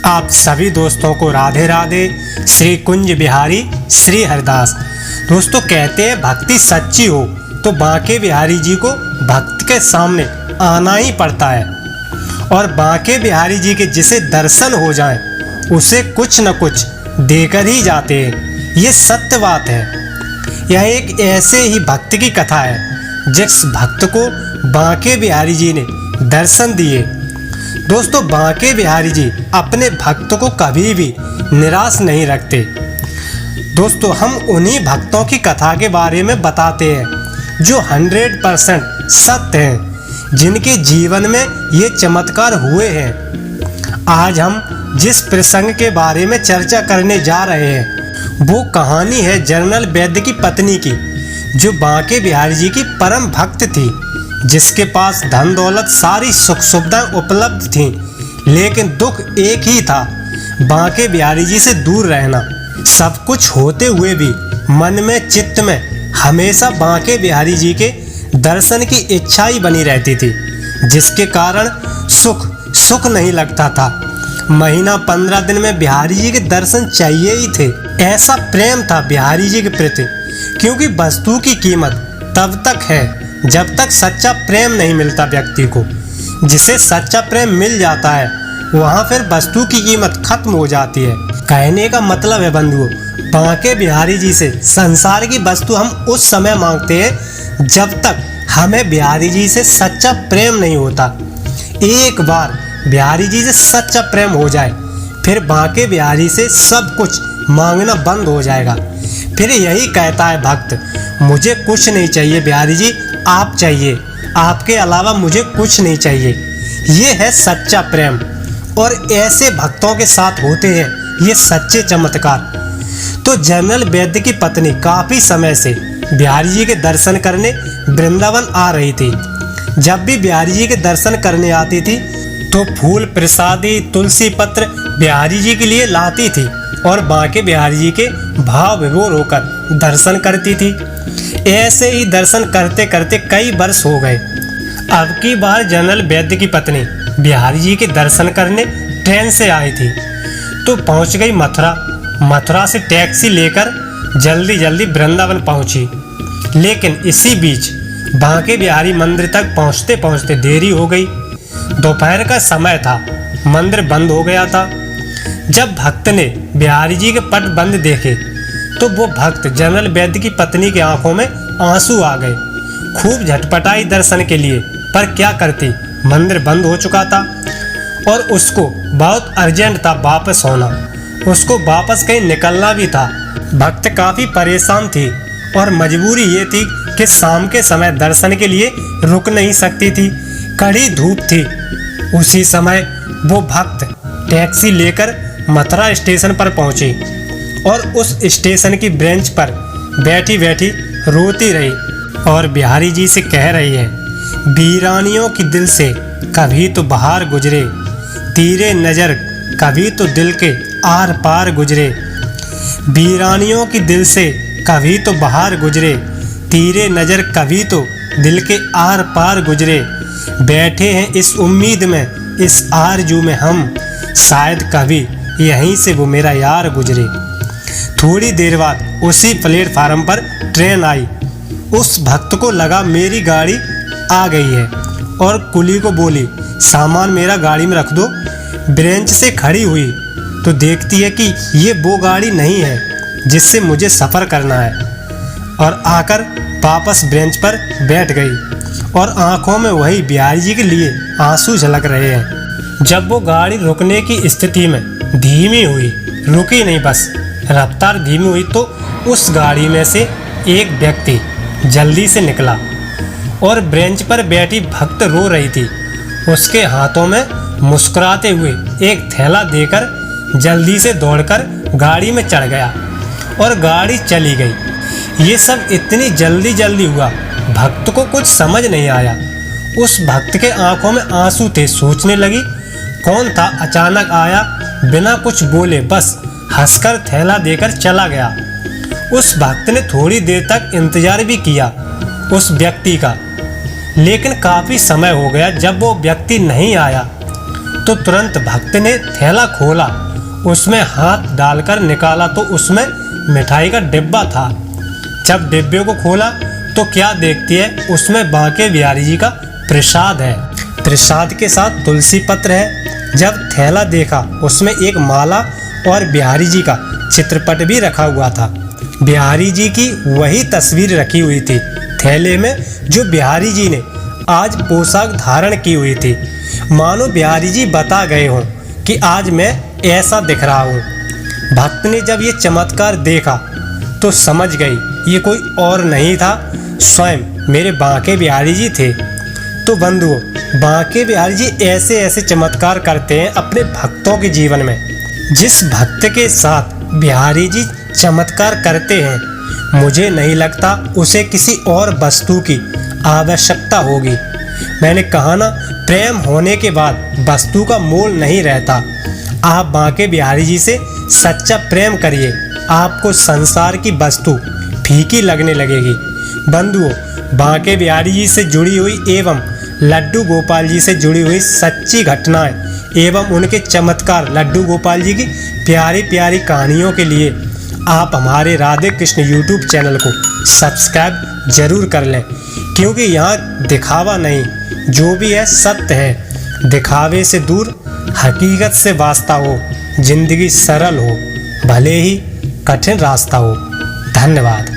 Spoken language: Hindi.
आप सभी दोस्तों को राधे राधे। श्री कुंज बिहारी श्री हरिदास। दोस्तों कहते हैं भक्ति सच्ची हो तो बांके बिहारी जी को भक्त के सामने आना ही पड़ता है, और बांके बिहारी जी के जिसे दर्शन हो जाए उसे कुछ न कुछ देकर ही जाते हैं। ये सत्य बात है। यह एक ऐसे ही भक्त की कथा है जिस भक्त को बांके बिहारी जी ने दर्शन दिए। दोस्तों बांके बिहारी जी अपने भक्त को कभी भी निराश नहीं रखते। दोस्तों हम उन्हीं भक्तों की कथा के बारे में बताते हैं जो 100% सत्य हैं, जिनके जीवन में ये चमत्कार हुए हैं। आज हम जिस प्रसंग के बारे में चर्चा करने जा रहे हैं वो कहानी है जनरल वैद्य की पत्नी की, जो बांके बिहारी जी की परम भक्त थी, जिसके पास धन दौलत सारी सुख सुविधाएं उपलब्ध थीं, लेकिन दुख एक ही था, बांके बिहारी जी से दूर रहना। सब कुछ होते हुए भी मन में चित्त में हमेशा बांके बिहारी जी के दर्शन की इच्छा ही बनी रहती थी, जिसके कारण सुख नहीं लगता था। महीना 15 दिन में बिहारी जी के दर्शन चाहिए ही थे। ऐसा प्रेम था बिहारी जी के प्रति, क्योंकि वस्तु की कीमत तब तक है जब तक सच्चा प्रेम नहीं मिलता व्यक्ति को। जिसे सच्चा प्रेम मिल जाता है वहाँ फिर वस्तु की कीमत खत्म हो जाती है। कहने का मतलब है बंधुओं, बांके बिहारी जी से संसार की वस्तु हम उस समय मांगते हैं जब तक हमें बिहारी जी से सच्चा प्रेम नहीं होता। एक बार बिहारी जी से सच्चा प्रेम हो जाए फिर बांके बिहारी से सब कुछ मांगना बंद हो जाएगा। फिर यही कहता है भक्त, मुझे कुछ नहीं चाहिए बिहारी जी, आप चाहिए, आपके अलावा मुझे कुछ नहीं चाहिए। ये है सच्चा प्रेम, और ऐसे भक्तों के साथ होते हैं ये सच्चे चमत्कार। तो जनरल वैद्य की पत्नी काफ़ी समय से बिहारी जी के दर्शन करने वृंदावन आ रही थी। जब भी बिहारी जी के दर्शन करने आती थी तो फूल प्रसादी तुलसी पत्र बिहारी जी के लिए लाती थी और बांके बिहारी जी के भाव विभोर होकर दर्शन करती थी। ऐसे ही दर्शन करते करते कई वर्ष हो गए। अब की बार जनरल वैद्य की पत्नी बिहारी जी के दर्शन करने ट्रेन से आई थी तो पहुंच गई मथुरा से टैक्सी लेकर जल्दी वृंदावन पहुंची। लेकिन इसी बीच बांके बिहारी मंदिर तक पहुंचते पहुंचते देरी हो गई। दोपहर का समय था, मंदिर बंद हो गया था। जब भक्त ने बिहारी जी के पट बंद देखे तो वो भक्त जनरल वैद्य की पत्नी की आंखों में आंसू आ गए। खूब झटपटाई दर्शन के लिए, पर क्या करती, मंदिर बंद हो चुका था और उसको बहुत अर्जेंट था वापस होना। उसको वापस कहीं निकलना भी था। भक्त काफ़ी परेशान थी और मजबूरी ये थी कि शाम के समय दर्शन के लिए रुक नहीं सकती थी, कड़ी धूप थी। उसी समय वो भक्त टैक्सी लेकर मथुरा स्टेशन पर पहुंची और उस स्टेशन की बेंच पर बैठी बैठी रोती रही और बिहारी जी से कह रही है, वीरानियों की दिल से कभी तो बहार गुजरे, तीरे नज़र कभी तो दिल के आर पार गुजरे। वीरानियों की दिल से कभी तो बहार गुजरे, तीरे नज़र कभी तो दिल के आर पार गुजरे। बैठे हैं इस उम्मीद में, इस आरजू में हम, शायद कभी यहीं से वो मेरा यार गुजरे। थोड़ी देर बाद उसी प्लेटफार्म पर ट्रेन आई। उस भक्त को लगा मेरी गाड़ी आ गई है और कुली को बोली, सामान मेरा गाड़ी में रख दो। ब्रेंच से खड़ी हुई तो देखती है कि ये वो गाड़ी नहीं है जिससे मुझे सफ़र करना है, और आकर वापस ब्रेंच पर बैठ गई और आंखों में वही बिहारी जी के लिए आंसू झलक रहे हैं। जब वो गाड़ी रुकने की स्थिति में धीमी हुई, रुकी नहीं बस रफ्तार धीमी हुई, तो उस गाड़ी में से एक व्यक्ति जल्दी से निकला और ब्रेंच पर बैठी भक्त रो रही थी। उसके हाथों में मुस्कुराते हुए एक थैला देकर जल्दी से दौड़कर गाड़ी में चढ़ गया और गाड़ी चली गई। ये सब इतनी जल्दी हुआ, भक्त को कुछ समझ नहीं आया। उस भक्त के आंखों में आंसू थे। सोचने लगी कौन था अचानक आया, बिना कुछ बोले बस हंसकर थैला देकर चला गया। उस भक्त ने थोड़ी देर तक इंतजार भी किया उस व्यक्ति का, लेकिन काफ़ी समय हो गया। जब वो व्यक्ति नहीं आया तो तुरंत भक्त ने थैला खोला, उसमें हाथ डालकर निकाला तो उसमें मिठाई का डिब्बा था। जब डिब्बे को खोला तो क्या देखती है, उसमें बांके बिहारी जी का प्रसाद है। प्रसाद के साथ तुलसी पत्र है। जब थैला देखा उसमें एक माला और बिहारी जी का चित्रपट भी रखा हुआ था। बिहारी जी की वही तस्वीर रखी हुई थी थैले में जो बिहारी जी ने आज पोशाक धारण की हुई थी। मानो बिहारी जी बता गए हों कि आज मैं ऐसा दिख रहा हूँ। भक्त ने जब ये चमत्कार देखा तो समझ गई ये कोई और नहीं था, स्वयं मेरे बांके बिहारी जी थे। तो बंधुओं, बांके बिहारी जी ऐसे ऐसे चमत्कार करते हैं अपने भक्तों के जीवन में। जिस भक्त के साथ बिहारी जी चमत्कार करते हैं, मुझे नहीं लगता उसे किसी और वस्तु की आवश्यकता होगी। मैंने कहा ना, प्रेम होने के बाद वस्तु का मोल नहीं रहता। आप बांके बिहारी जी से सच्चा प्रेम करिए, आपको संसार की वस्तु फीकी लगने लगेगी। बंधुओं, बांके बिहारी जी से जुड़ी हुई एवं लड्डू गोपाल जी से जुड़ी हुई सच्ची घटनाएं एवं उनके चमत्कार, लड्डू गोपाल जी की प्यारी प्यारी कहानियों के लिए आप हमारे राधे कृष्ण यूट्यूब चैनल को सब्सक्राइब जरूर कर लें, क्योंकि यहाँ दिखावा नहीं, जो भी है सत्य है। दिखावे से दूर हकीकत से वास्ता हो, जिंदगी सरल हो, भले ही कठिन रास्ता हो। धन्यवाद।